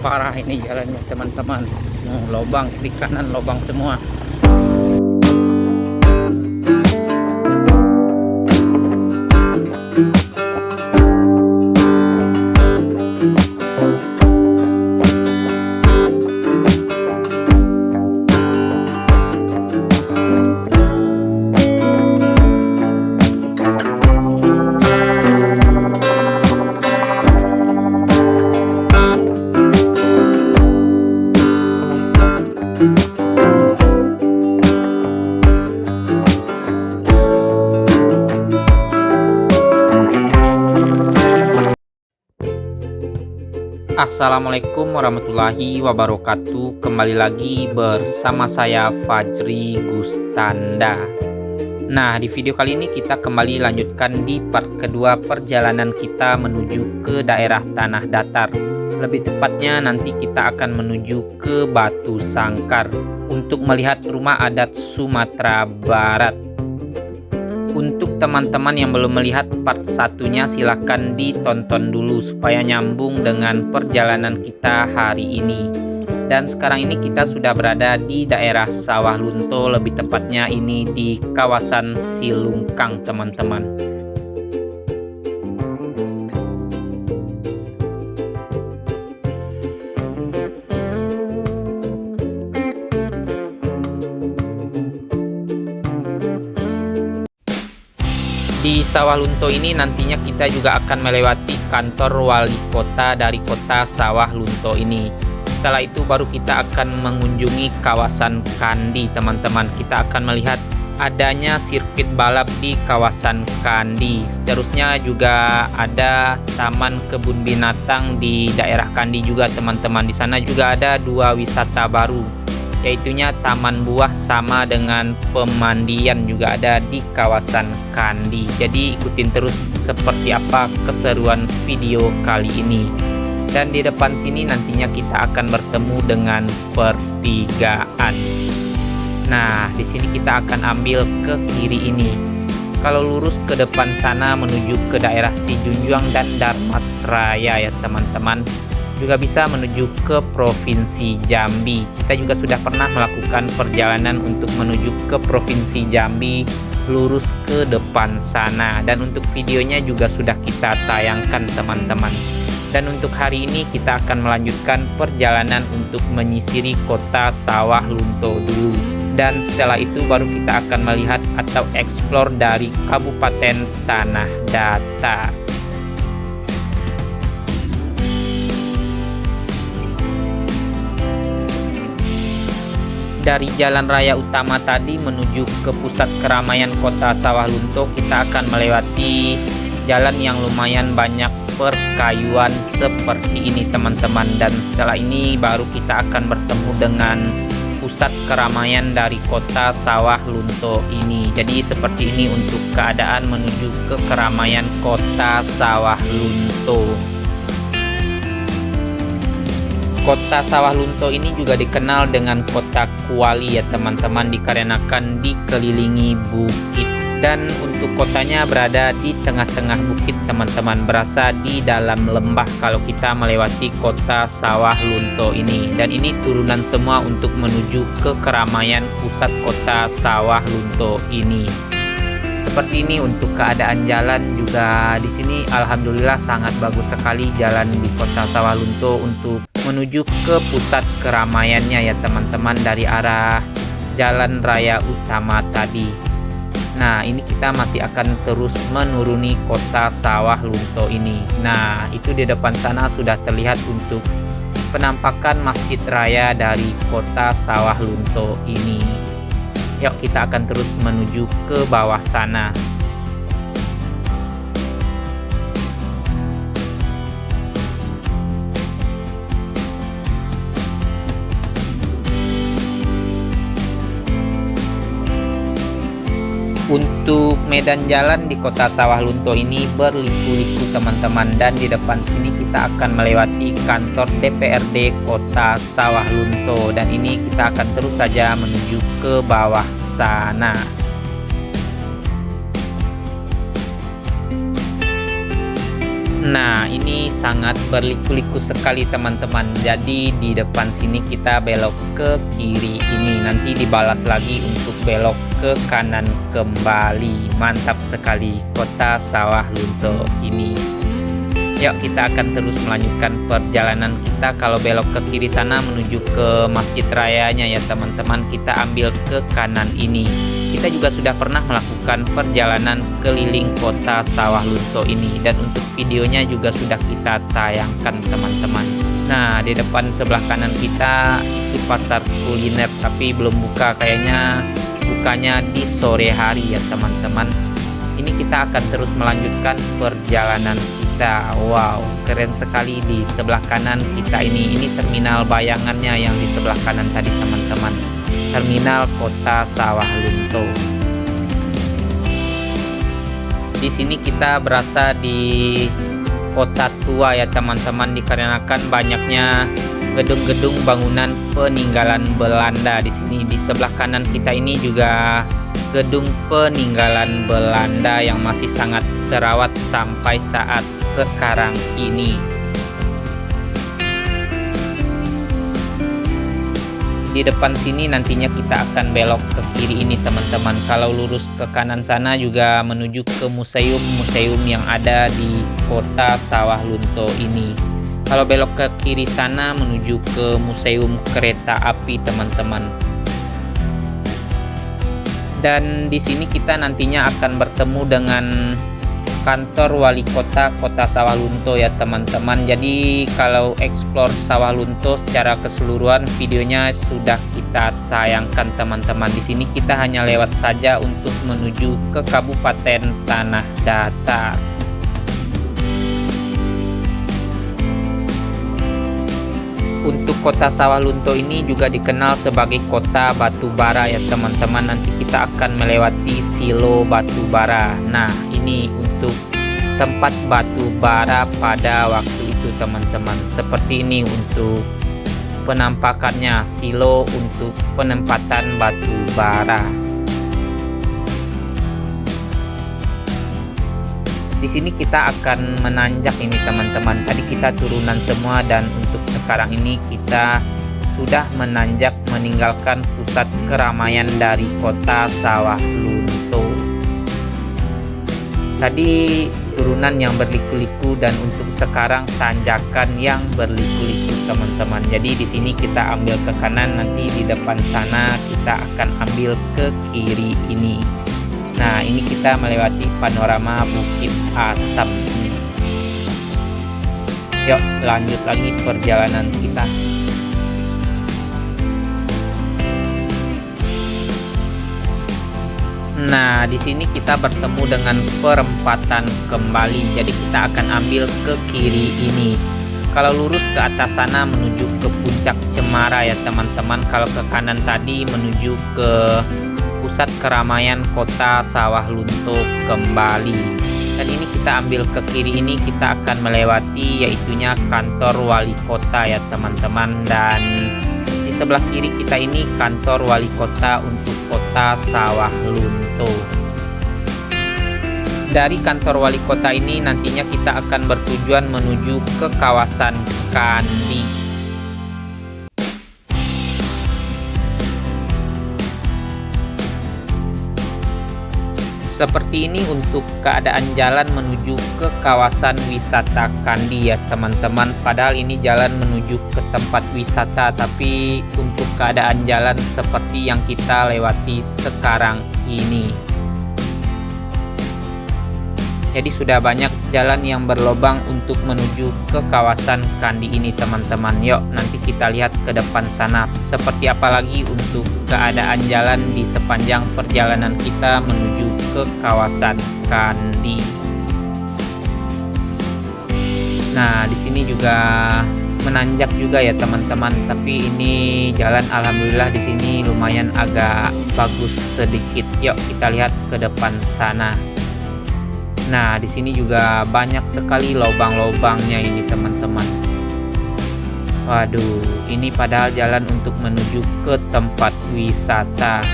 parah ini jalannya teman-teman. Lobang kiri kanan, lobang semua. Assalamualaikum warahmatullahi wabarakatuh. Kembali lagi bersama saya Fajri Gustanda. Nah, di video kali ini kita kembali lanjutkan di part kedua perjalanan kita menuju ke daerah tanah datar. Lebih tepatnya nanti kita akan menuju ke Batu Sangkar untuk melihat rumah adat Sumatera Barat. Untuk teman-teman yang belum melihat part satunya, silahkan ditonton dulu supaya nyambung dengan perjalanan kita hari ini. Dan sekarang ini kita sudah berada di daerah Sawah Lunto, lebih tepatnya ini di kawasan Silungkang teman-teman. Di Sawah Lunto ini nantinya kita juga akan melewati kantor wali kota dari kota Sawah Lunto ini. Setelah itu baru kita akan mengunjungi kawasan Kandi teman-teman. Kita akan melihat adanya sirkuit balap di kawasan Kandi. Seterusnya juga ada taman kebun binatang di daerah Kandi juga teman-teman. Di sana juga ada dua wisata baru, yaitunya taman buah sama dengan pemandian juga ada di kawasan Kandi. Jadi ikutin terus seperti apa keseruan video kali ini. Dan di depan sini nantinya kita akan bertemu dengan pertigaan. Nah, di sini kita akan ambil ke kiri ini. Kalau lurus ke depan sana menuju ke daerah Sijunjuang dan Darmasraya ya teman-teman. Juga bisa menuju ke Provinsi Jambi. Kita juga sudah pernah melakukan perjalanan untuk menuju ke Provinsi Jambi, lurus ke depan sana. Dan untuk videonya juga sudah kita tayangkan teman-teman. Dan untuk hari ini kita akan melanjutkan perjalanan untuk menyisiri kota Sawah Lunto dulu. Dan setelah itu baru kita akan melihat atau eksplor dari Kabupaten Tanah Datar. Dari jalan raya utama tadi menuju ke pusat keramaian kota Sawah Lunto, kita akan melewati jalan yang lumayan banyak perkayuan seperti ini teman-teman. Dan setelah ini baru kita akan bertemu dengan pusat keramaian dari kota Sawah Lunto ini. Jadi seperti ini untuk keadaan menuju ke keramaian kota Sawah Lunto. Kota Sawah Lunto ini juga dikenal dengan kota kuali ya teman-teman, dikarenakan dikelilingi bukit. Dan untuk kotanya berada di tengah-tengah bukit teman-teman, berasa di dalam lembah kalau kita melewati kota Sawah Lunto ini. Dan ini turunan semua untuk menuju ke keramaian pusat kota Sawah Lunto ini. Seperti ini untuk keadaan jalan juga di sini alhamdulillah sangat bagus sekali jalan di kota Sawah Lunto untuk menuju ke pusat keramaiannya ya teman-teman dari arah jalan raya utama tadi. Nah, ini kita masih akan terus menuruni kota Sawah Lunto ini. Nah, itu di depan sana sudah terlihat untuk penampakan Masjid Raya dari kota Sawah Lunto ini. Yuk kita akan terus menuju ke bawah sana. Untuk medan jalan di kota Sawah Lunto ini berliku-liku teman-teman, dan di depan sini kita akan melewati kantor DPRD kota Sawah Lunto, dan ini kita akan terus saja menuju ke bawah sana. Nah, ini sangat berliku-liku sekali teman-teman. Jadi di depan sini kita belok ke kiri ini, nanti dibalas lagi untuk belok ke kanan kembali. Mantap sekali kota Sawah Lunto ini. Yuk kita akan terus melanjutkan perjalanan kita. Kalau belok ke kiri sana menuju ke Masjid Rayanya ya teman-teman, kita ambil ke kanan ini. Kita juga sudah pernah melakukan perjalanan keliling kota Sawah Lunto ini, dan untuk videonya juga sudah kita tayangkan teman-teman. Nah, di depan sebelah kanan kita itu pasar kuliner, tapi belum buka, kayaknya bukanya di sore hari ya teman-teman. Ini kita akan terus melanjutkan perjalanan kita. Wow, keren sekali di sebelah kanan kita ini. Ini terminal bayangannya yang di sebelah kanan tadi teman-teman. Terminal kota Sawah Lunto. Di sini kita berasa di kota tua ya teman-teman, dikarenakan banyaknya gedung-gedung bangunan peninggalan Belanda di sini. Di sebelah kanan kita ini juga gedung peninggalan Belanda yang masih sangat terawat sampai saat sekarang ini. Di depan sini nantinya kita akan belok ke kiri ini teman-teman. Kalau lurus ke kanan sana juga menuju ke museum-museum yang ada di kota Sawah Lunto ini. Kalau belok ke kiri sana menuju ke museum kereta api teman-teman. Dan di sini kita nantinya akan bertemu dengan kantor wali kota kota Sawah Lunto ya teman-teman. Jadi kalau explore Sawah Lunto secara keseluruhan videonya sudah kita tayangkan teman-teman. Di sini kita hanya lewat saja untuk menuju ke Kabupaten Tanah Datar. Untuk kota Sawah Lunto ini juga dikenal sebagai kota batu bara ya teman-teman. Nanti kita akan melewati silo batu bara. Nah, ini untuk tempat batu bara pada waktu itu teman-teman. Seperti ini untuk penampakannya, silo untuk penempatan batu bara. Di sini kita akan menanjak ini teman-teman. Tadi kita turunan semua, dan untuk sekarang ini kita sudah menanjak meninggalkan pusat keramaian dari kota Sawah Lunto. Tadi turunan yang berliku-liku, dan untuk sekarang tanjakan yang berliku-liku teman-teman. Jadi di sini kita ambil ke kanan, nanti di depan sana kita akan ambil ke kiri ini. Nah, ini kita melewati panorama Bukit Asam ini. Yuk lanjut lagi perjalanan kita. Nah, di sini kita bertemu dengan perempatan kembali. Jadi kita akan ambil ke kiri ini. Kalau lurus ke atas sana menuju ke puncak Cemara ya teman-teman. Kalau ke kanan tadi menuju ke pusat keramaian kota Sawah Lunto kembali. Dan ini kita ambil ke kiri ini, kita akan melewati yaitunya kantor wali kota ya teman-teman. Dan di sebelah kiri kita ini kantor wali kota untuk kota Sawah Lunto. Dari kantor wali kota ini nantinya kita akan bertujuan menuju ke kawasan Kandi. Seperti ini untuk keadaan jalan menuju ke kawasan wisata Kandi ya teman-teman. Padahal ini jalan menuju ke tempat wisata, tapi untuk keadaan jalan seperti yang kita lewati sekarang ini. Jadi sudah banyak jalan yang berlobang untuk menuju ke kawasan Kandi ini teman-teman. Yuk nanti kita lihat ke depan sana seperti apa lagi untuk keadaan jalan di sepanjang perjalanan kita menuju ke kawasan Kandi. Nah, di sini juga menanjak juga ya teman-teman, tapi ini jalan alhamdulillah di sini lumayan agak bagus sedikit. Yuk kita lihat ke depan sana. Nah, di sini juga banyak sekali lubang-lubangnya ini teman-teman. Waduh, ini padahal jalan untuk menuju ke tempat wisata.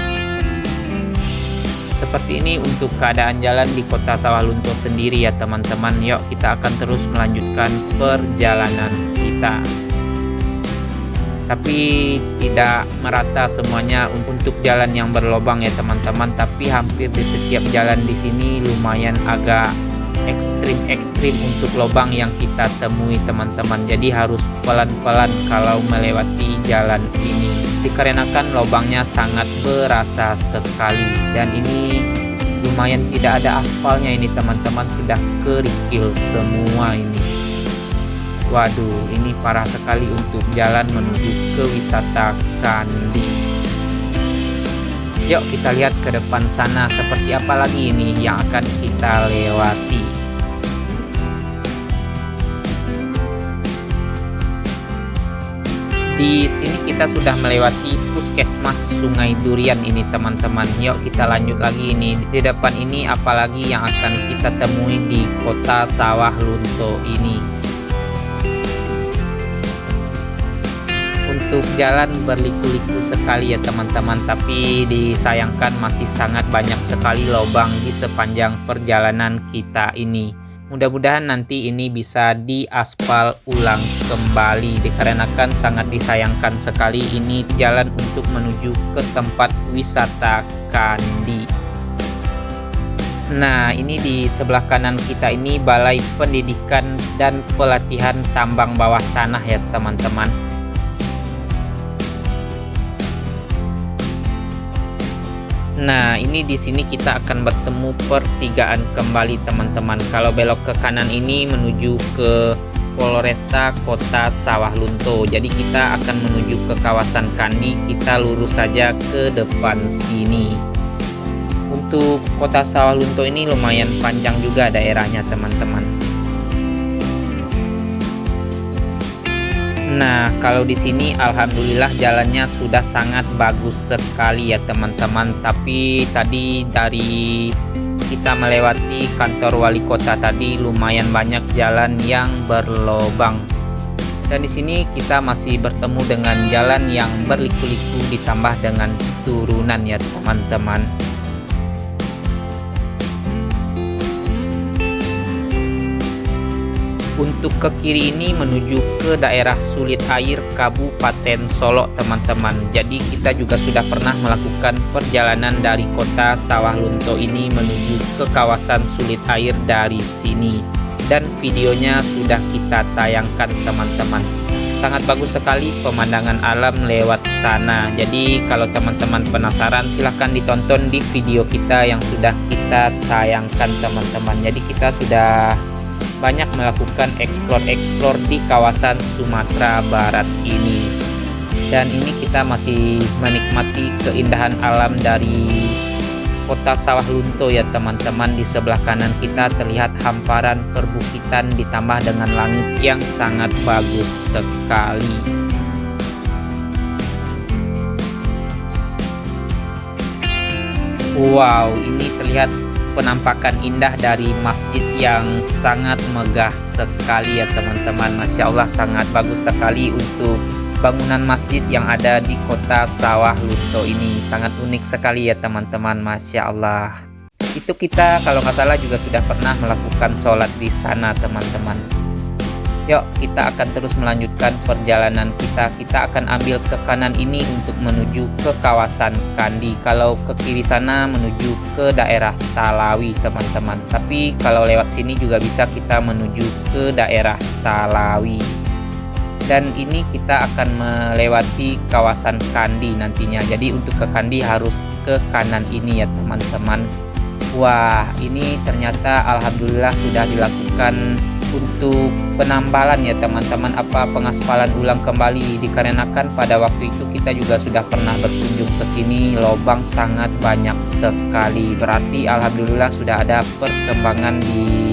Seperti ini untuk keadaan jalan di Kota Sawah Lunto sendiri ya teman-teman. Yuk kita akan terus melanjutkan perjalanan kita. Tapi tidak merata semuanya untuk jalan yang berlobang ya teman-teman. Tapi hampir di setiap jalan di sini lumayan agak ekstrim untuk lobang yang kita temui teman-teman. Jadi harus pelan-pelan kalau melewati jalan ini, dikarenakan lobangnya sangat berasa sekali. Dan ini lumayan tidak ada aspalnya ini teman-teman, sudah kerikil semua ini. Waduh, ini parah sekali untuk jalan menuju ke wisata Kandi. Yuk kita lihat ke depan sana seperti apa lagi ini yang akan kita lewati. Di sini kita sudah melewati Puskesmas Sungai Durian ini teman-teman. Yuk kita lanjut lagi ini. Di depan ini apalagi yang akan kita temui di Kota Sawah Lunto ini. Untuk jalan berliku-liku sekali ya teman-teman, tapi disayangkan masih sangat banyak sekali lubang di sepanjang perjalanan kita ini. Mudah-mudahan nanti ini bisa diaspal ulang kembali, dikarenakan sangat disayangkan sekali ini jalan untuk menuju ke tempat wisata Kandi. Nah, ini di sebelah kanan kita ini Balai Pendidikan dan Pelatihan Tambang Bawah Tanah ya teman-teman. Nah, ini di sini kita akan bertemu pertigaan kembali teman-teman. Kalau belok ke kanan ini menuju ke Polresta Kota Sawah Lunto. Jadi kita akan menuju ke kawasan Kandi, kita lurus saja ke depan sini. Untuk Kota Sawah Lunto ini lumayan panjang juga daerahnya teman-teman. Nah, kalau di sini alhamdulillah jalannya sudah sangat bagus sekali ya teman-teman. Tapi tadi dari kita melewati kantor wali kota tadi lumayan banyak jalan yang berlobang. Dan di sini kita masih bertemu dengan jalan yang berliku-liku ditambah dengan turunan ya teman-teman. Untuk ke kiri ini menuju ke daerah Sulit Air Kabupaten Solok teman-teman. Jadi kita juga sudah pernah melakukan perjalanan dari Kota Sawah Lunto ini menuju ke kawasan Sulit Air dari sini. Dan videonya sudah kita tayangkan teman-teman. Sangat bagus sekali pemandangan alam lewat sana. Jadi kalau teman-teman penasaran silahkan ditonton di video kita yang sudah kita tayangkan teman-teman. Jadi kita sudah banyak melakukan eksplor di kawasan Sumatera Barat ini. Dan ini kita masih menikmati keindahan alam dari Kota Sawah Lunto ya teman-teman. Di sebelah kanan kita terlihat hamparan perbukitan ditambah dengan langit yang sangat bagus sekali. Wow, ini terlihat penampakan indah dari masjid yang sangat megah sekali ya teman-teman. Masya Allah, sangat bagus sekali untuk bangunan masjid yang ada di Kota Sawah Lunto ini. Sangat unik sekali ya teman-teman, Masya Allah. Itu kita kalau nggak salah juga sudah pernah melakukan sholat di sana teman-teman. Yuk kita akan terus melanjutkan perjalanan kita. Kita akan ambil ke kanan ini untuk menuju ke kawasan Kandi. Kalau ke kiri sana menuju ke daerah Talawi teman-teman. Tapi kalau lewat sini juga bisa kita menuju ke daerah Talawi. Dan ini kita akan melewati kawasan Kandi nantinya. Jadi untuk ke Kandi harus ke kanan ini ya teman-teman. Wah, ini ternyata alhamdulillah sudah dilakukan untuk penambalan ya teman-teman, pengaspalan ulang kembali, dikarenakan pada waktu itu kita juga sudah pernah berkunjung ke sini, lubang sangat banyak sekali. Berarti alhamdulillah sudah ada perkembangan di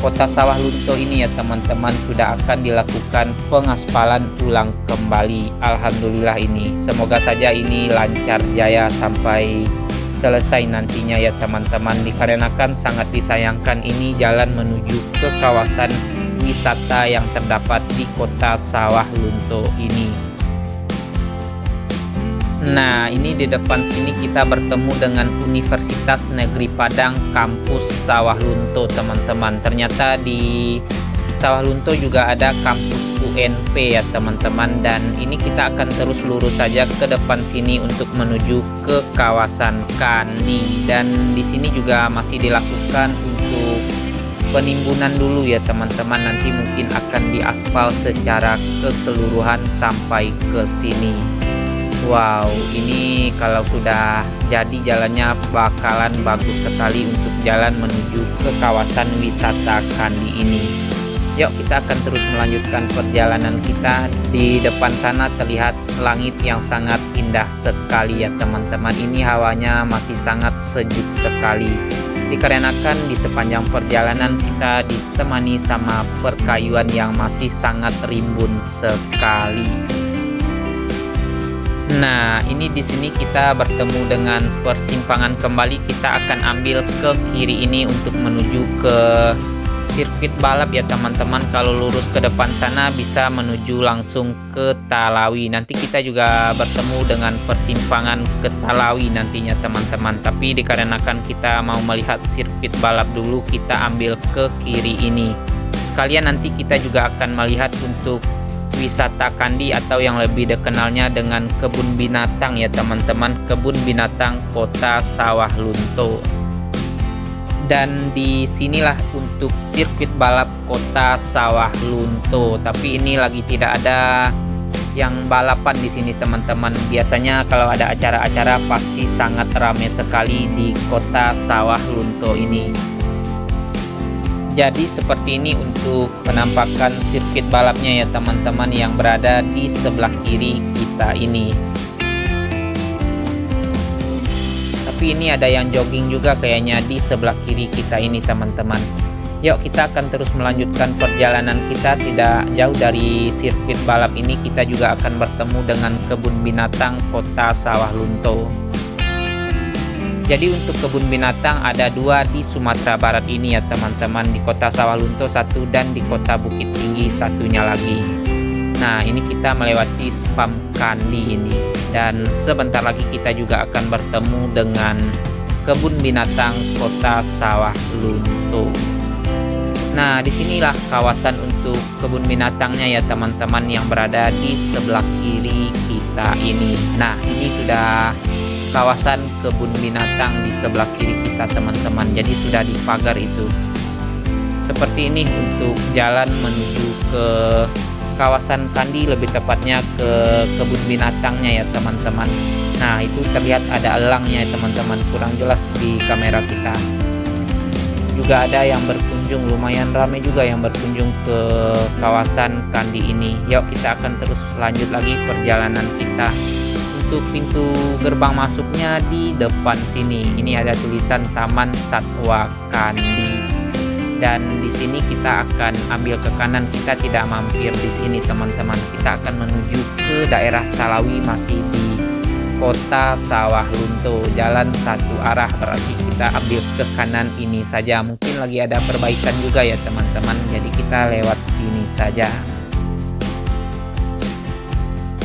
Kota Sawah Lunto ini ya teman-teman, sudah akan dilakukan pengaspalan ulang kembali. Alhamdulillah ini. Semoga saja ini lancar jaya sampai selesai nantinya ya teman-teman, dikarenakan sangat disayangkan ini jalan menuju ke kawasan wisata yang terdapat di Kota Sawah Lunto ini. Nah, ini di depan sini kita bertemu dengan Universitas Negeri Padang Kampus Sawah Lunto, teman-teman. Ternyata di Sawah Lunto juga ada kampus UNP ya, teman-teman. Dan ini kita akan terus lurus saja ke depan sini untuk menuju ke kawasan Kandi. Dan di sini juga masih dilakukan untuk penimbunan dulu ya, teman-teman. Nanti mungkin akan diaspal secara keseluruhan sampai ke sini. Wow, ini kalau sudah jadi jalannya bakalan bagus sekali untuk jalan menuju ke kawasan wisata Kandi ini. Yuk, kita akan terus melanjutkan perjalanan kita. Di depan sana terlihat langit yang sangat indah sekali ya, teman-teman. Ini hawanya masih sangat sejuk sekali. Dikarenakan di sepanjang perjalanan kita ditemani sama perkayuan yang masih sangat rimbun sekali. Nah, ini di sini kita bertemu dengan persimpangan kembali. Kita akan ambil ke kiri ini untuk menuju ke sirkuit balap ya, teman-teman. Kalau lurus ke depan sana bisa menuju langsung ke Talawi. Nanti kita juga bertemu dengan persimpangan ke Talawi nantinya, teman-teman. Tapi dikarenakan kita mau melihat sirkuit balap dulu, kita ambil ke kiri ini. Sekalian nanti kita juga akan melihat untuk wisata Kandi atau yang lebih dikenalnya dengan kebun binatang ya, teman-teman. Kebun binatang Kota Sawah Lunto. Dan di sinilah untuk sirkuit balap Kota Sawah Lunto. Tapi ini lagi tidak ada yang balapan di sini, teman-teman. Biasanya kalau ada acara-acara pasti sangat ramai sekali di Kota Sawah Lunto ini. Jadi seperti ini untuk penampakan sirkuit balapnya ya, teman-teman, yang berada di sebelah kiri kita ini. Tapi ini ada yang jogging juga kayaknya di sebelah kiri kita ini, teman-teman. Yuk, kita akan terus melanjutkan perjalanan kita. Tidak jauh dari sirkuit balap ini kita juga akan bertemu dengan kebun binatang Kota Sawah Lunto. Jadi untuk kebun binatang ada 2 di Sumatera Barat ini ya, teman-teman. Di Kota Sawah Lunto 1 dan di Kota Bukit Tinggi 1-nya lagi. Nah, ini kita melewati Spam Kandi ini. Dan sebentar lagi kita juga akan bertemu dengan kebun binatang Kota Sawah Lunto. Nah, disinilah kawasan untuk kebun binatangnya ya, teman-teman, yang berada di sebelah kiri kita ini. Nah, ini sudah kawasan kebun binatang di sebelah kiri kita, teman-teman. Jadi sudah dipagar itu. Seperti ini untuk jalan menuju ke kawasan Kandi, lebih tepatnya ke kebun binatangnya ya, teman-teman. Nah, itu terlihat ada elangnya ya, teman-teman. Kurang jelas di kamera kita. Juga ada yang berkunjung, lumayan ramai juga yang berkunjung ke kawasan Kandi ini. Yuk, kita akan terus lanjut lagi perjalanan kita. Untuk pintu gerbang masuknya di depan sini. Ini ada tulisan Taman Satwa Kandi. Dan di sini kita akan ambil ke kanan. Kita tidak mampir di sini, teman-teman. Kita akan menuju ke daerah Talawi, masih di Kota Sawah Lunto. Jalan satu arah, berarti kita ambil ke kanan ini saja. Mungkin lagi ada perbaikan juga ya, teman-teman. Jadi kita lewat sini saja.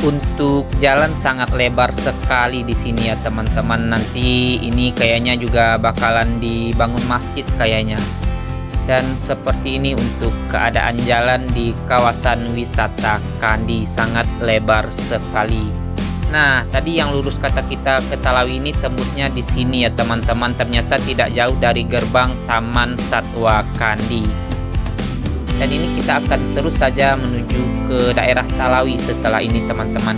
Untuk jalan sangat lebar sekali di sini ya, teman-teman. Nanti ini kayaknya juga bakalan dibangun masjid kayaknya. Dan seperti ini untuk keadaan jalan di kawasan wisata Kandi, sangat lebar sekali. Nah, tadi yang lurus kata kita ke Talawi ini tembusnya di sini ya, teman-teman. Ternyata tidak jauh dari gerbang Taman Satwa Kandi. Dan ini kita akan terus saja menuju ke daerah Talawi setelah ini, teman-teman.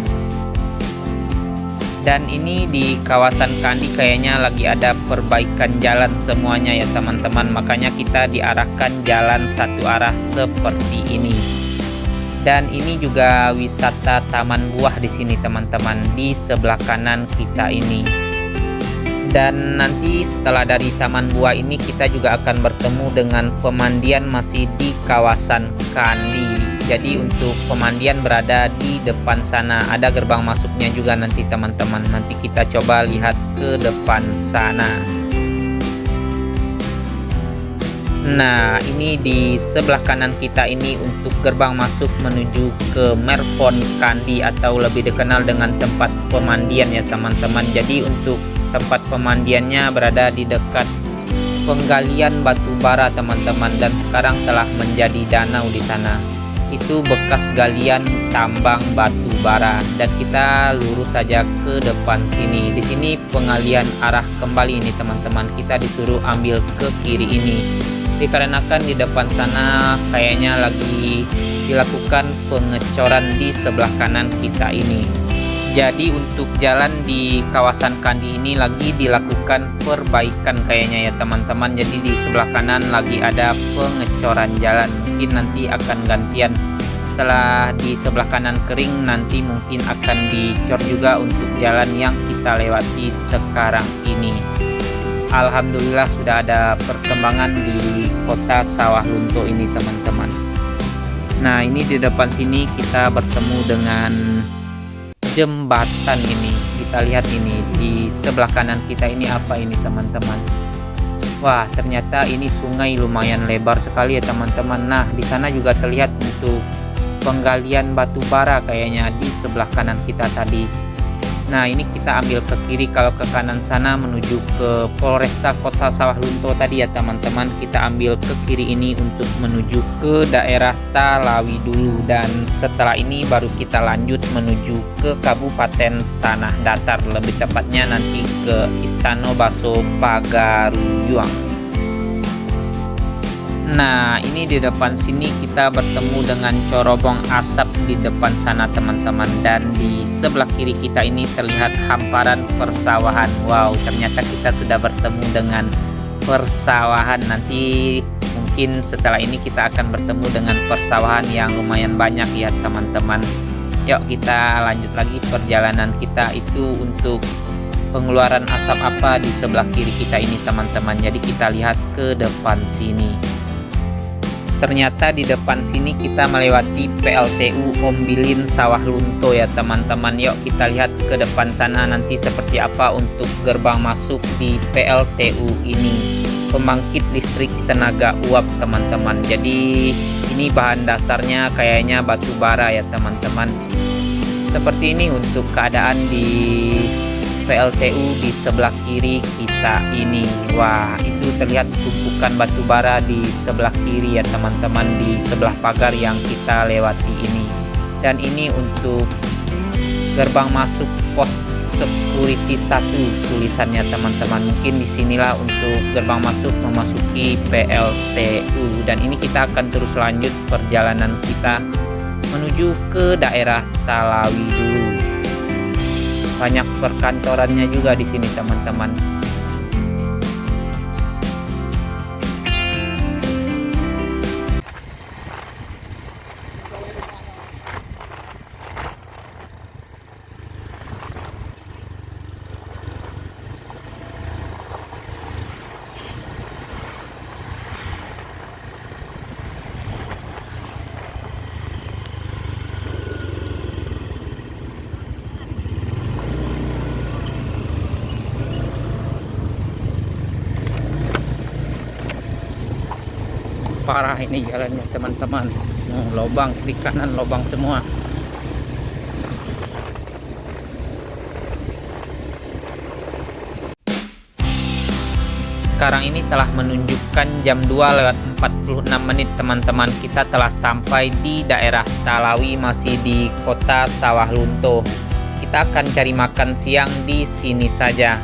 Dan ini di kawasan Kandi kayaknya lagi ada perbaikan jalan semuanya ya, teman-teman. Makanya kita diarahkan jalan satu arah seperti ini. Dan ini juga wisata taman buah di sini, teman-teman, di sebelah kanan kita ini. Dan nanti setelah dari taman buah ini kita juga akan bertemu dengan pemandian masih di kawasan Kandi. Jadi untuk pemandian berada di depan sana. Ada gerbang masuknya juga nanti, teman-teman. Nanti kita coba lihat ke depan sana. Nah, ini di sebelah kanan kita ini untuk gerbang masuk menuju ke Merfon Kandi atau lebih dikenal dengan tempat pemandian ya teman-teman. Jadi untuk tempat pemandiannya berada di dekat penggalian batu bara teman-teman, dan sekarang telah menjadi danau di sana. Itu bekas galian tambang batu bara, dan kita lurus saja ke depan sini. Di sini pengalian arah kembali ini teman-teman. Kita disuruh ambil ke kiri ini. Dikarenakan di depan sana kayaknya lagi dilakukan pengecoran di sebelah kanan kita ini. Jadi untuk jalan di kawasan Kandi ini lagi dilakukan perbaikan kayaknya ya teman-teman. Jadi di sebelah kanan lagi ada pengecoran jalan. Mungkin nanti akan gantian. Setelah di sebelah kanan kering, nanti mungkin akan dicor juga untuk jalan yang kita lewati sekarang ini. Alhamdulillah sudah ada perkembangan di kota Sawah Lunto ini teman-teman. Nah, ini di depan sini kita bertemu dengan jembatan ini. Kita lihat ini di sebelah kanan kita ini apa ini teman-teman. Wah, ternyata ini sungai lumayan lebar sekali ya teman-teman. Nah, di sana juga terlihat untuk penggalian batu bara kayaknya di sebelah kanan kita tadi. Nah, ini kita ambil ke kiri, kalau ke kanan sana menuju ke Polresta Kota Sawah Lunto tadi ya teman-teman. Kita ambil ke kiri ini untuk menuju ke daerah Talawi dulu, dan setelah ini baru kita lanjut menuju ke Kabupaten Tanah Datar, lebih tepatnya nanti ke Istana Baso Pagaruyuang. Nah, ini di depan sini kita bertemu dengan corobong asap di depan sana teman-teman, dan di sebelah kiri kita ini terlihat hamparan persawahan. Wow, ternyata kita sudah bertemu dengan persawahan. Nanti mungkin setelah ini kita akan bertemu dengan persawahan yang lumayan banyak ya teman-teman. Yuk kita lanjut lagi perjalanan kita itu untuk pengeluaran asap apa di sebelah kiri kita ini teman-teman. Jadi kita lihat ke depan sini. Ternyata di depan sini kita melewati PLTU Ombilin Sawah Lunto ya teman-teman. Yuk kita lihat ke depan sana nanti seperti apa untuk gerbang masuk di PLTU ini. Pembangkit listrik tenaga uap teman-teman. Jadi ini bahan dasarnya kayaknya batu bara ya teman-teman. Seperti ini untuk keadaan di PLTU di sebelah kiri kita ini. Wah, itu terlihat tumpukan batu bara di sebelah kiri ya teman-teman, di sebelah pagar yang kita lewati ini. Dan ini untuk gerbang masuk pos security 1 tulisannya teman-teman. Mungkin disinilah untuk gerbang masuk memasuki PLTU, dan ini kita akan terus lanjut perjalanan kita menuju ke daerah Talawi dulu. Banyak perkantorannya juga di sini teman-teman. Parah ini jalannya teman-teman. Lobang kiri kanan, lobang semua. Sekarang ini telah menunjukkan jam 2:46 teman-teman. Kita telah sampai di daerah Talawi, masih di kota Sawah Lunto. Kita akan cari makan siang di sini saja.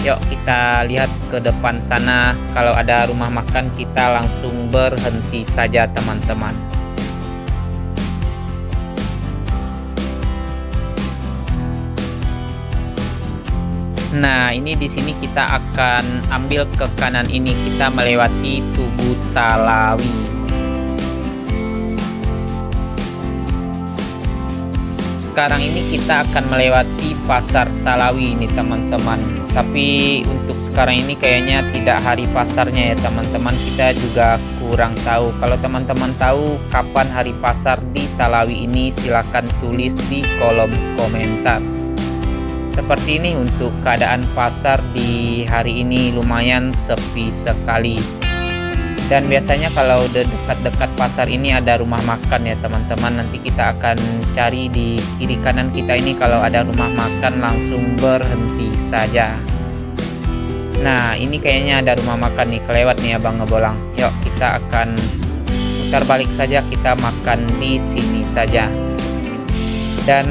Yuk kita lihat ke depan sana, kalau ada rumah makan kita langsung berhenti saja teman-teman. Nah, ini di sini kita akan ambil ke kanan ini, kita melewati Tugu Talawi. Sekarang ini kita akan melewati Pasar Talawi ini teman-teman. Tapi untuk sekarang ini kayaknya tidak hari pasarnya ya teman-teman. Kita juga kurang tahu. Kalau teman-teman tahu kapan hari pasar di Talawi ini, silahkan tulis di kolom komentar. Seperti ini untuk keadaan pasar di hari ini, lumayan sepi sekali. Dan biasanya kalau dekat-dekat pasar ini ada rumah makan ya teman-teman. Nanti kita akan cari di kiri kanan kita ini, kalau ada rumah makan langsung berhenti saja. Nah ini kayaknya ada rumah makan nih, kelewat nih Abang Ngebolang. Yuk kita akan putar balik saja, kita makan di sini saja. Dan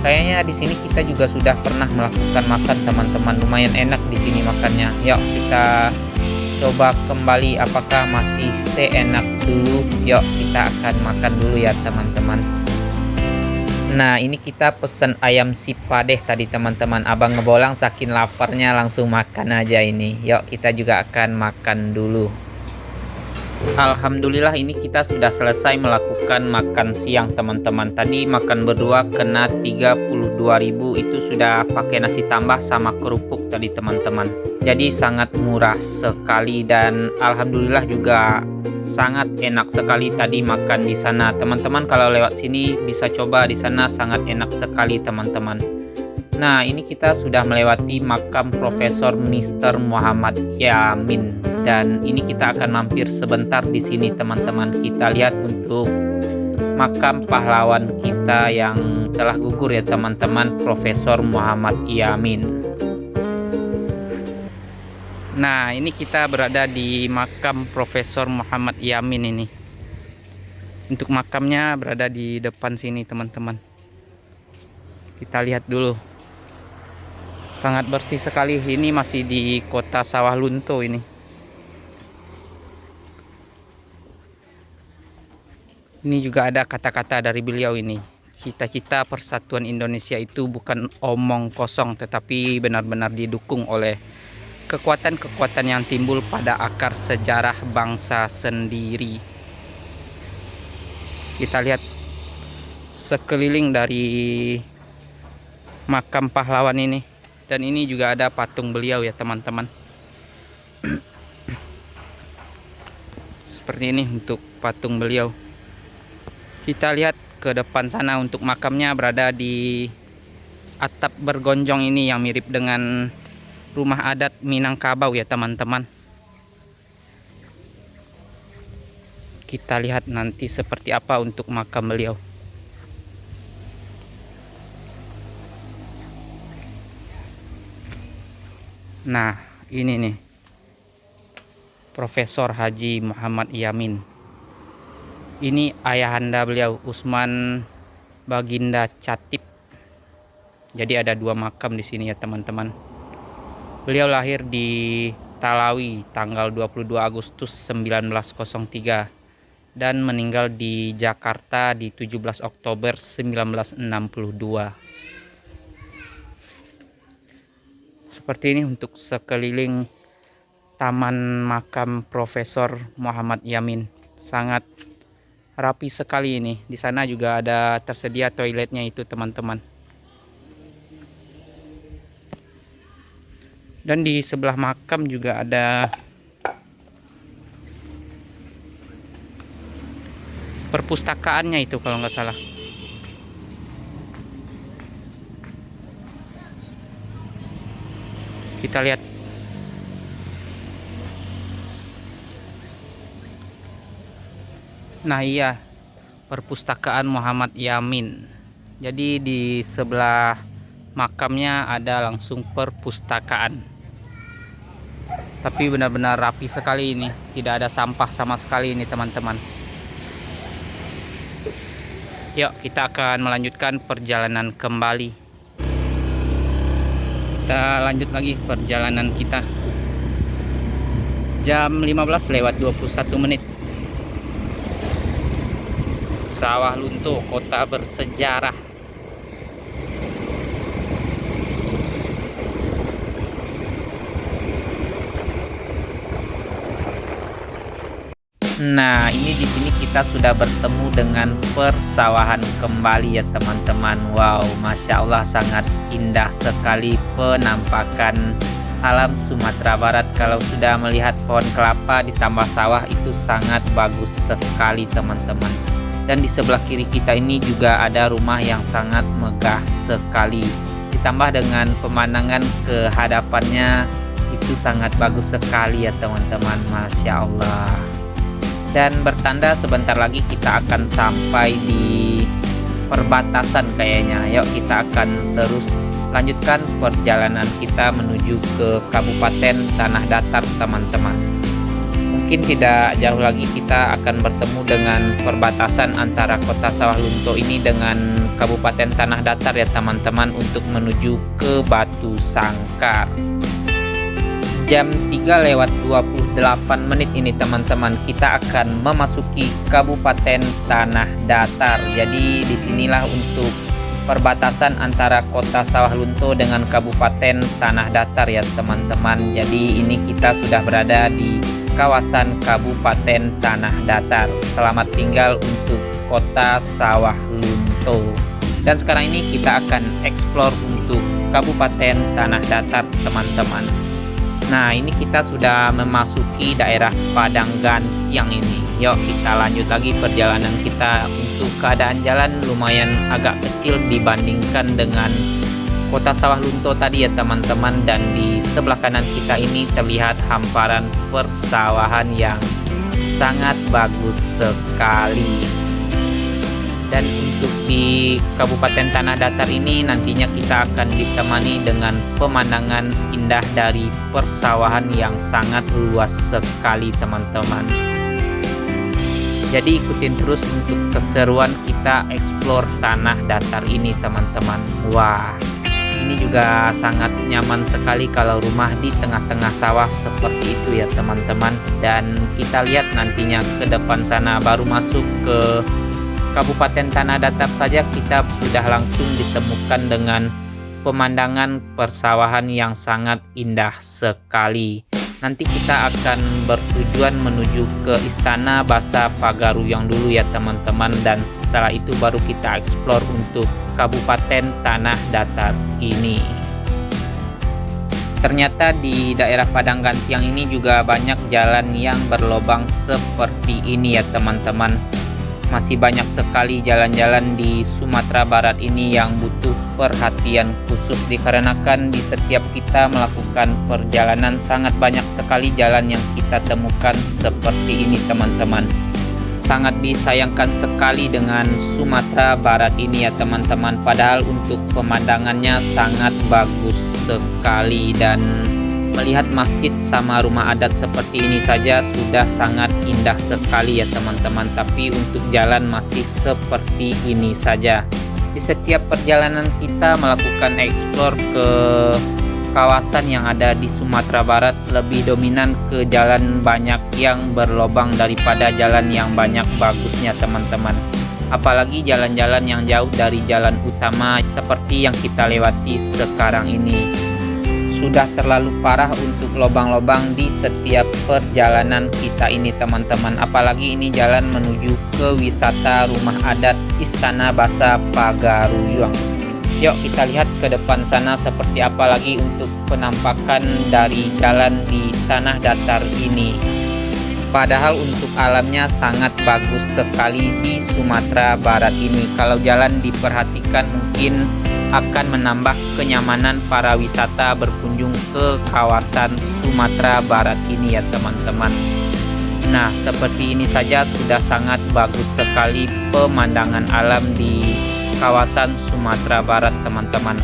kayaknya di sini kita juga sudah pernah melakukan makan teman-teman, lumayan enak di sini makannya. Yuk kita coba kembali apakah masih seenak dulu. Yuk kita akan makan dulu ya teman-teman. Nah ini kita pesen ayam sipadeh tadi teman-teman. Abang Ngebolang saking laparnya langsung makan aja ini. Yuk kita juga akan makan dulu. Alhamdulillah ini kita sudah selesai melakukan makan siang teman-teman. Tadi makan berdua kena 32.000, itu sudah pakai nasi tambah sama kerupuk tadi teman-teman. Jadi sangat murah sekali dan alhamdulillah juga sangat enak sekali tadi makan di sana. Teman-teman kalau lewat sini bisa coba di sana, sangat enak sekali teman-teman. Nah ini kita sudah melewati makam Profesor Mr. Muhammad Yamin dan ini kita akan mampir sebentar di sini teman-teman. Kita lihat untuk makam pahlawan kita yang telah gugur ya teman-teman, Profesor Muhammad Yamin. Nah ini kita berada di makam Profesor Muhammad Yamin ini. Untuk makamnya berada di depan sini teman-teman. Kita lihat dulu. Sangat bersih sekali. Ini masih di kota Sawah Lunto ini. Ini juga ada kata-kata dari beliau ini. Cita-cita persatuan Indonesia itu bukan omong kosong, tetapi benar-benar didukung oleh kekuatan-kekuatan yang timbul pada akar sejarah bangsa sendiri. Kita lihat sekeliling dari makam pahlawan ini. Dan ini juga ada patung beliau ya teman-teman. Seperti ini untuk patung beliau. Kita lihat ke depan sana untuk makamnya berada di atap bergonjong ini yang mirip dengan rumah adat Minangkabau ya teman-teman. Kita lihat nanti seperti apa untuk makam beliau. Nah ini nih Profesor Haji Muhammad Yamin. Ini ayahanda beliau, Usman Baginda Chatib. Jadi ada dua makam di sini ya teman-teman. Beliau lahir di Talawi tanggal 22 Agustus 1903 dan meninggal di Jakarta di 17 Oktober 1962. Seperti ini untuk sekeliling taman makam Profesor Muhammad Yamin. Sangat rapi sekali ini. Di sana juga ada tersedia toiletnya itu teman-teman. Dan di sebelah makam juga ada perpustakaannya itu kalau nggak salah. Kita lihat. Nah iya, perpustakaan Muhammad Yamin. Jadi di sebelah makamnya ada langsung perpustakaan. Tapi benar-benar rapi sekali ini. Tidak ada sampah sama sekali ini teman-teman. Yuk kita akan melanjutkan perjalanan kembali. Kita lanjut lagi perjalanan kita. Jam 15:21. Sawah Lunto, kota bersejarah. Nah, ini di sini kita sudah bertemu dengan persawahan kembali ya teman-teman. Wow, Masya Allah sangat indah sekali penampakan alam Sumatera Barat. Kalau sudah melihat pohon kelapa ditambah sawah itu sangat bagus sekali teman-teman. Dan di sebelah kiri kita ini juga ada rumah yang sangat megah sekali. Ditambah dengan pemandangan ke hadapannya itu itu sangat bagus sekali ya teman-teman, Masya Allah. Dan bertanda sebentar lagi kita akan sampai di perbatasan kayaknya. Yuk kita akan terus lanjutkan perjalanan kita menuju ke Kabupaten Tanah Datar teman-teman. Mungkin tidak jauh lagi kita akan bertemu dengan perbatasan antara kota Sawah Lunto ini dengan Kabupaten Tanah Datar ya teman-teman, untuk menuju ke Batu Sangkar. Jam 3:28 ini teman-teman, kita akan memasuki Kabupaten Tanah Datar. Jadi disinilah untuk perbatasan antara kota Sawah Lunto dengan Kabupaten Tanah Datar ya teman-teman. Jadi ini kita sudah berada di kawasan Kabupaten Tanah Datar. Selamat tinggal untuk kota Sawah Lunto. Dan sekarang ini kita akan explore untuk Kabupaten Tanah Datar teman-teman. Nah, ini kita sudah memasuki daerah Padang Gantiang ini. Yuk kita lanjut lagi perjalanan kita. Untuk keadaan jalan lumayan agak kecil dibandingkan dengan kota Sawah Lunto tadi ya teman-teman. Dan di sebelah kanan kita ini terlihat hamparan persawahan yang sangat bagus sekali. Dan untuk di Kabupaten Tanah Datar ini nantinya kita akan ditemani dengan pemandangan indah dari persawahan yang sangat luas sekali teman-teman. Jadi ikutin terus untuk keseruan kita explore Tanah Datar ini teman-teman. Wah, ini juga sangat nyaman sekali kalau rumah di tengah-tengah sawah seperti itu ya teman-teman. Dan kita lihat nantinya ke depan sana, baru masuk ke Kabupaten Tanah Datar saja kita sudah langsung ditemukan dengan pemandangan persawahan yang sangat indah sekali. Nanti kita akan bertujuan menuju ke Istana Basa Pagaruyung dulu ya teman-teman. Dan setelah itu baru kita explore untuk Kabupaten Tanah Datar ini. Ternyata di daerah Padang Gantiang ini juga banyak jalan yang berlobang seperti ini ya teman-teman. Masih banyak sekali jalan-jalan di Sumatera Barat ini yang butuh perhatian khusus, dikarenakan di setiap kita melakukan perjalanan sangat banyak sekali jalan yang kita temukan seperti ini teman-teman. Sangat disayangkan sekali dengan Sumatera Barat ini ya teman-teman, padahal untuk pemandangannya sangat bagus sekali. Dan melihat masjid sama rumah adat seperti ini saja sudah sangat indah sekali ya teman-teman. Tapi untuk jalan masih seperti ini saja. Di setiap perjalanan kita melakukan explore ke kawasan yang ada di Sumatera Barat, lebih dominan ke jalan banyak yang berlobang daripada jalan yang banyak bagusnya teman-teman. Apalagi jalan-jalan yang jauh dari jalan utama seperti yang kita lewati sekarang ini. Sudah terlalu parah untuk lobang-lobang di setiap perjalanan kita ini teman-teman. Apalagi ini jalan menuju ke wisata rumah adat Istana Basa Pagaruyung. Yuk kita lihat ke depan sana seperti apa lagi untuk penampakan dari jalan di Tanah Datar ini. Padahal untuk alamnya sangat bagus sekali di Sumatera Barat ini. Kalau jalan diperhatikan mungkin akan menambah kenyamanan para wisata berkunjung ke kawasan Sumatera Barat ini ya teman-teman. Nah, seperti ini saja sudah sangat bagus sekali pemandangan alam di kawasan Sumatera Barat teman-teman.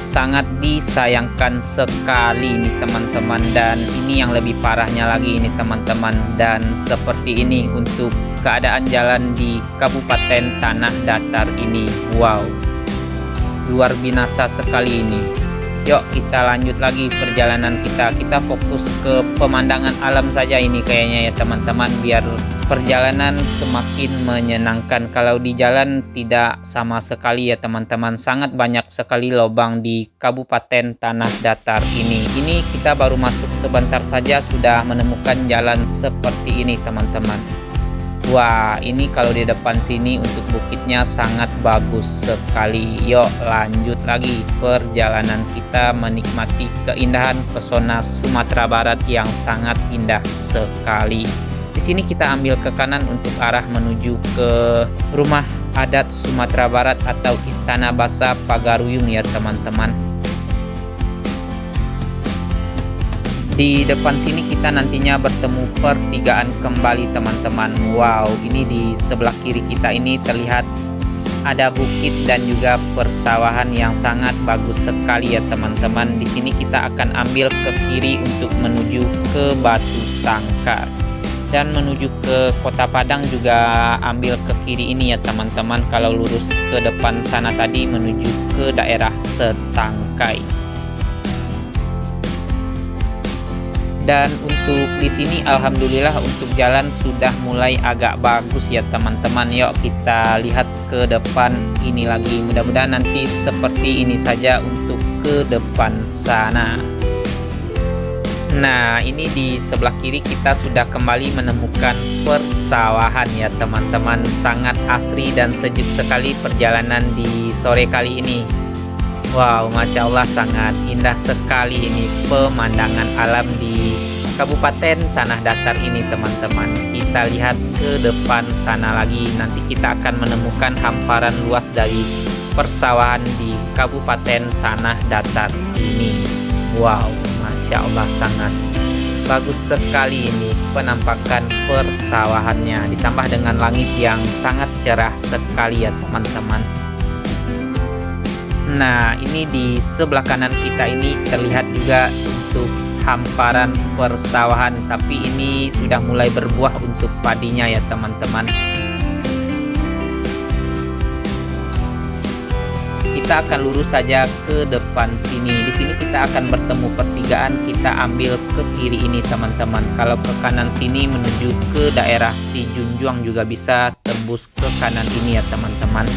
Sangat disayangkan sekali ini teman-teman. Dan ini yang lebih parahnya lagi ini teman-teman. Dan seperti ini untuk keadaan jalan di Kabupaten Tanah Datar ini. Wow, luar biasa sekali ini. Yuk kita lanjut lagi perjalanan kita. Kita fokus ke pemandangan alam saja ini kayaknya ya teman-teman, biar perjalanan semakin menyenangkan. Kalau di jalan tidak sama sekali ya teman-teman, sangat banyak sekali lubang di Kabupaten Tanah Datar ini. Ini kita baru masuk sebentar saja sudah menemukan jalan seperti ini teman-teman. Wah, ini kalau di depan sini untuk bukitnya sangat bagus sekali. Yuk lanjut lagi perjalanan kita menikmati keindahan pesona Sumatera Barat yang sangat indah sekali. Di sini kita ambil ke kanan untuk arah menuju ke rumah adat Sumatera Barat atau Istana Basa Pagaruyung ya teman-teman. Di depan sini kita nantinya bertemu pertigaan kembali teman-teman. Wow, ini di sebelah kiri kita ini terlihat ada bukit dan juga persawahan yang sangat bagus sekali ya teman-teman. Di sini kita akan ambil ke kiri untuk menuju ke Batu Sangkar. Dan menuju ke Kota Padang juga ambil ke kiri ini ya teman-teman. Kalau lurus ke depan sana tadi menuju ke daerah Setangkai. Dan untuk di sini alhamdulillah untuk jalan sudah mulai agak bagus ya teman-teman. Yuk kita lihat ke depan ini lagi. Mudah-mudahan nanti seperti ini saja untuk ke depan sana. Nah, ini di sebelah kiri kita sudah kembali menemukan persawahan ya teman-teman. Sangat asri dan sejuk sekali perjalanan di sore kali ini. Wow, Masya Allah sangat indah sekali ini pemandangan alam di Kabupaten Tanah Datar ini teman-teman. Kita lihat ke depan sana lagi, nanti kita akan menemukan hamparan luas dari persawahan di Kabupaten Tanah Datar ini. Wow, Masya Allah sangat bagus sekali ini penampakan persawahannya, ditambah dengan langit yang sangat cerah sekali ya teman-teman. Nah, ini di sebelah kanan kita ini terlihat juga untuk hamparan persawahan, tapi ini sudah mulai berbuah untuk padinya ya teman-teman. Kita akan lurus saja ke depan sini. Di sini kita akan bertemu pertigaan, kita ambil ke kiri ini teman-teman. Kalau ke kanan sini menuju ke daerah Sijunjuang juga bisa tembus ke kanan ini ya teman-teman.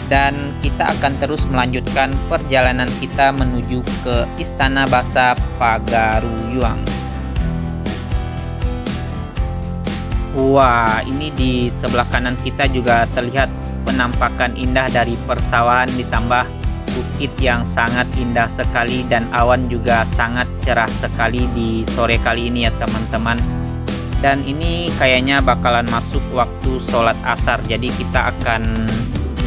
Dan kita akan terus melanjutkan perjalanan kita menuju ke Istana Basa Pagaruyuang. Wah, ini di sebelah kanan kita juga terlihat penampakan indah dari persawahan ditambah bukit yang sangat indah sekali dan awan juga sangat cerah sekali di sore kali ini ya teman-teman. Dan ini kayaknya bakalan masuk waktu sholat asar, jadi kita akan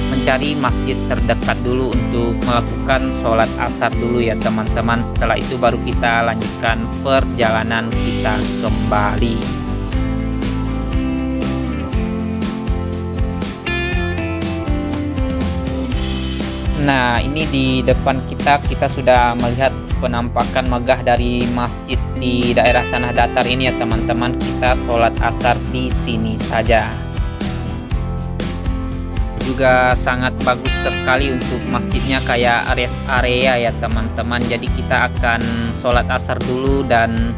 mencari masjid terdekat dulu untuk melakukan sholat asar dulu ya teman-teman. Setelah itu baru kita lanjutkan perjalanan kita kembali. Nah, ini di depan kita sudah melihat penampakan megah dari masjid di daerah Tanah Datar ini ya teman-teman. Kita sholat asar di sini saja. Juga sangat bagus sekali untuk masjidnya, kayak rest area ya teman-teman. Jadi kita akan sholat asar dulu dan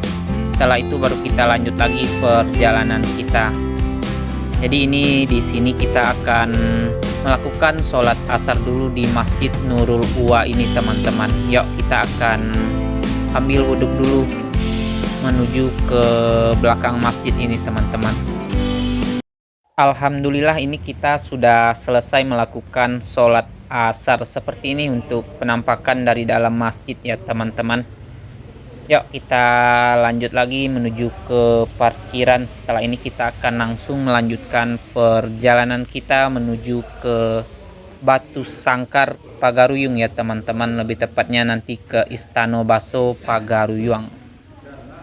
setelah itu baru kita lanjut lagi perjalanan kita. Jadi ini di sini kita akan melakukan sholat asar dulu di Masjid Nurul Uwa ini teman-teman. Yuk kita akan ambil wudhu dulu menuju ke belakang masjid ini teman-teman. Alhamdulillah ini kita sudah selesai melakukan sholat asar. Seperti ini untuk penampakan dari dalam masjid ya teman-teman. Yuk kita lanjut lagi menuju ke parkiran. Setelah ini kita akan langsung melanjutkan perjalanan kita menuju ke Batu Sangkar Pagaruyung ya teman-teman. Lebih tepatnya nanti ke Istana Basa Pagaruyuang.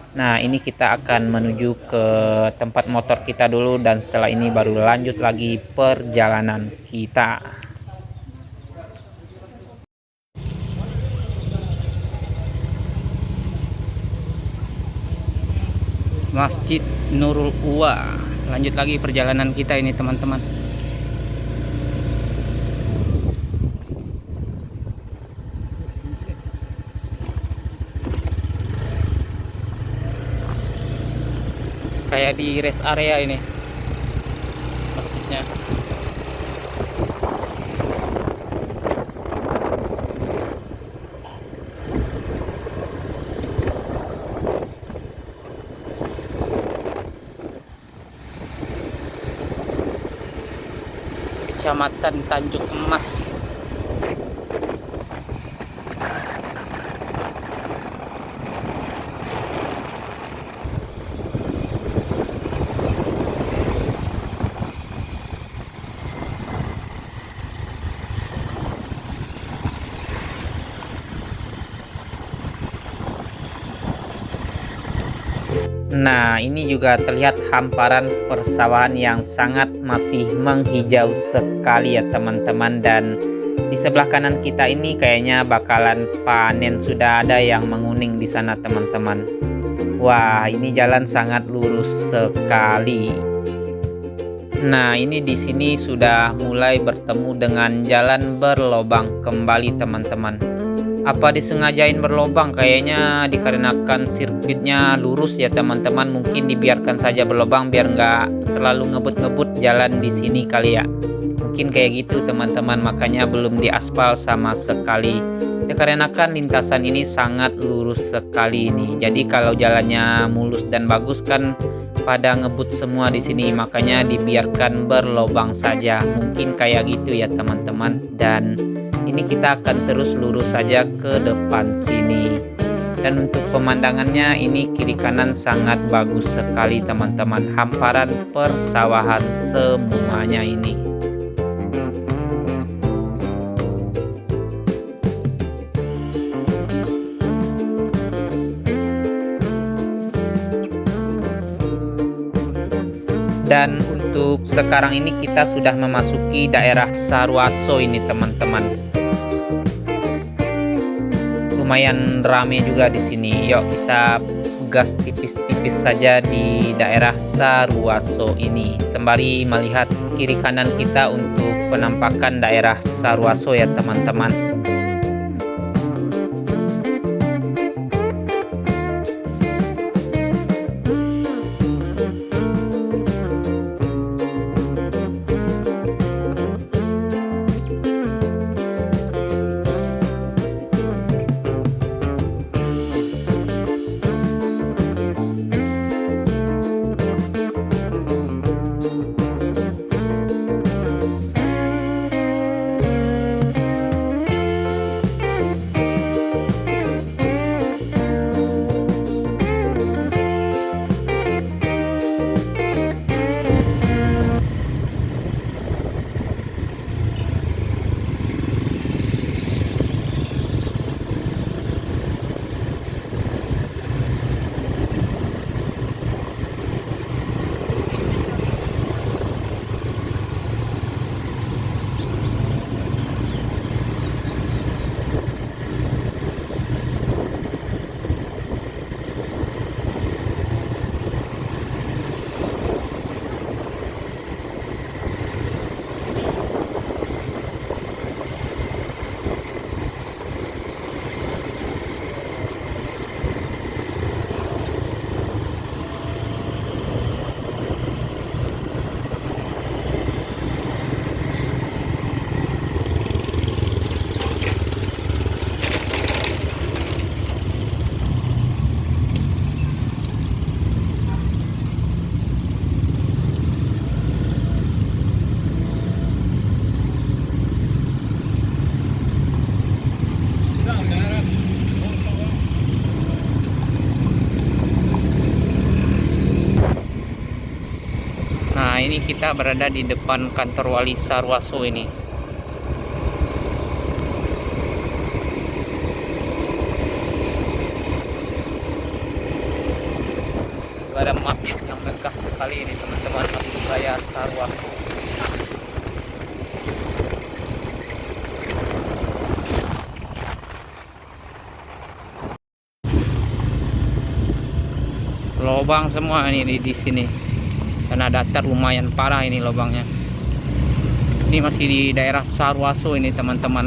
Nah, ini kita akan menuju ke tempat motor kita dulu dan setelah ini baru lanjut lagi perjalanan kita. Masjid Nurul Uwa. Lanjut lagi perjalanan kita ini teman-teman. Kayak di rest area ini masjidnya. Kecamatan Tanjung Emas. Nah, ini juga terlihat hamparan persawahan yang sangat masih menghijau sekali ya teman-teman, dan di sebelah kanan kita ini kayaknya bakalan panen, sudah ada yang menguning di sana teman-teman. Wah, ini jalan sangat lurus sekali. Nah, ini di sini sudah mulai bertemu dengan jalan berlobang kembali teman-teman. Apa disengajain berlobang? Kayaknya dikarenakan sirkuitnya lurus ya teman-teman. Mungkin dibiarkan saja berlobang biar nggak terlalu ngebut-ngebut jalan di sini kali ya. Mungkin kayak gitu teman-teman, makanya belum diaspal sama sekali. Dikarenakan lintasan ini sangat lurus sekali ini. Jadi kalau jalannya mulus dan bagus kan pada ngebut semua di sini, makanya dibiarkan berlobang saja. Mungkin kayak gitu ya teman-teman. Dan ini kita akan terus lurus saja ke depan sini. Dan untuk pemandangannya ini kiri kanan sangat bagus sekali teman-teman. Hamparan persawahan semuanya ini. Dan untuk sekarang ini kita sudah memasuki daerah Sarwaso ini teman-teman. Lumayan rame juga di sini. Yuk kita gas tipis-tipis saja di daerah Sarwaso ini, sembari melihat kiri kanan kita untuk penampakan daerah Sarwaso ya teman-teman. Nah, ini kita berada di depan kantor Wali Sarwaso ini. Ada masjid yang megah sekali ini teman-teman, Masjid Raya Sarwaso. Lobang semua ini di sini. Karena datar lumayan parah ini lubangnya. Ini masih di daerah Sarwaso ini teman-teman.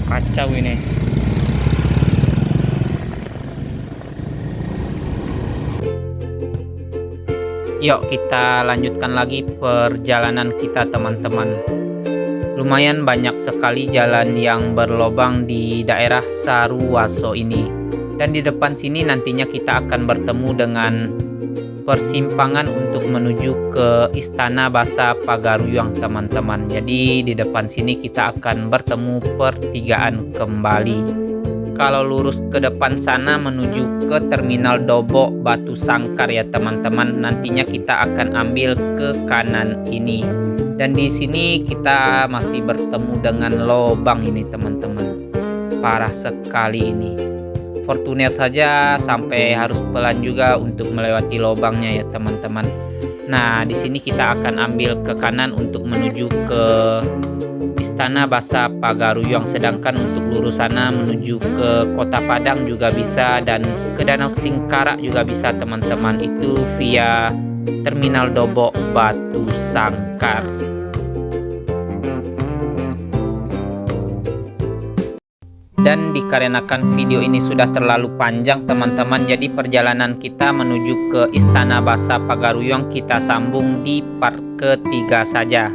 Kacau ini. Yuk kita lanjutkan lagi perjalanan kita teman-teman. Lumayan banyak sekali jalan yang berlobang di daerah Sarwaso ini. Dan di depan sini nantinya kita akan bertemu dengan persimpangan untuk menuju ke Istana Basa Pagaruyung teman-teman. Jadi di depan sini kita akan bertemu pertigaan kembali. Kalau lurus ke depan sana menuju ke Terminal Dobo Batu Sangkar ya teman-teman. Nantinya kita akan ambil ke kanan ini. Dan di sini kita masih bertemu dengan lobang ini teman-teman. Parah sekali ini. Fortuner saja sampai harus pelan juga untuk melewati lubangnya ya teman-teman. Nah, di sini kita akan ambil ke kanan untuk menuju ke Istana Basa Pagaruyung, sedangkan untuk lurus sana menuju ke Kota Padang juga bisa, dan ke Danau Singkarak juga bisa teman-teman, itu via Terminal Dobok Batu Sangkar. Dan dikarenakan video ini sudah terlalu panjang teman-teman, jadi perjalanan kita menuju ke Istana Basa Pagaruyung kita sambung di part ketiga saja.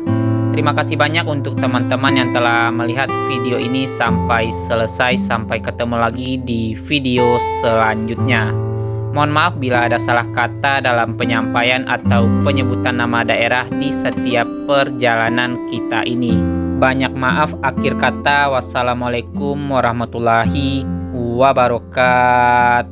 Terima kasih banyak untuk teman-teman yang telah melihat video ini sampai selesai. Sampai ketemu lagi di video selanjutnya. Mohon maaf bila ada salah kata dalam penyampaian atau penyebutan nama daerah di setiap perjalanan kita ini. Banyak maaf. Akhir kata, wassalamualaikum warahmatullahi wabarakatuh.